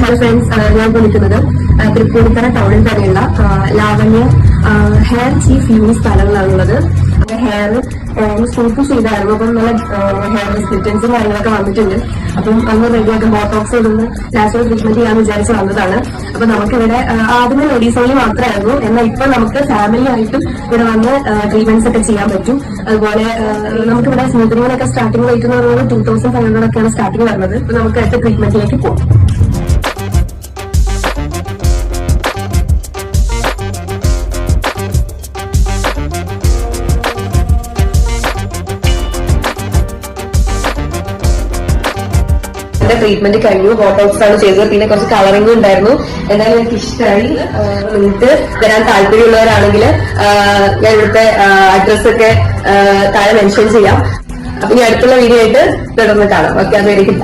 Hello friends, ഞാൻ വിളിക്കുന്നത് തൃപ്പൂണിത്തറ ടൗണിൽ തന്നെയുള്ള ലാവണ്യ ഹെയർ ചീഫ് യൂസ് സ്ഥലങ്ങളാണുള്ളത്. ഹെയർ സ്കൂപ്പ് ചെയ്തായിരുന്നു. അപ്പം നല്ല ഹെയർ സ്പ്ലിറ്റൻസും കാര്യങ്ങളൊക്കെ വന്നിട്ടുണ്ട്. അപ്പം അന്ന് റെഡിയാക്കി ബോട്ടോക്സ് ഇടുന്ന നാച്ചുറൽ ട്രീറ്റ്മെന്റ് ചെയ്യാൻ വിചാരിച്ച് വന്നതാണ്. അപ്പൊ നമുക്കിവിടെ ആദ്യമേ ലേഡീസ് ഓൺലി മാത്രമായിരുന്നു. എന്നാൽ ഇപ്പൊ നമുക്ക് ഫാമിലി ആയിട്ടും ഇവിടെ വന്ന് ട്രീറ്റ്മെന്റ്സ് ഒക്കെ ചെയ്യാൻ പറ്റും. അതുപോലെ നമുക്കിവിടെ സ്മൂത്തനിങ്ങിനൊക്കെ സ്റ്റാർട്ടിംഗ് റേറ്റ് എന്ന് പറയുന്നത് 2500 ഒക്കെയാണ് സ്റ്റാർട്ടിംഗ് വരുന്നത്. അപ്പൊ നമുക്ക് അടുത്ത ട്രീറ്റ്മെന്റിലേക്ക് പോകും. ട്രീറ്റ്മെന്റ് കഴിഞ്ഞു. ബോട്ടോക്സ് ആണ് ചെയ്തത്. പിന്നെ കുറച്ച് കളറിംഗ് ഉണ്ടായിരുന്നു. എന്തായാലും എനിക്ക് ഇഷ്ടമായി. നിങ്ങൾക്ക് വരാൻ താല്പര്യമുള്ളവരാണെങ്കിൽ ഞാൻ ഇവിടുത്തെ അഡ്രസ്സൊക്കെ താഴെ മെൻഷൻ ചെയ്യാം. അപ്പൊ ഇനി അടുത്തുള്ള വീഡിയോ ആയിട്ട് തുടർന്ന് കാണാം. ഓക്കെ, അതുവരെയും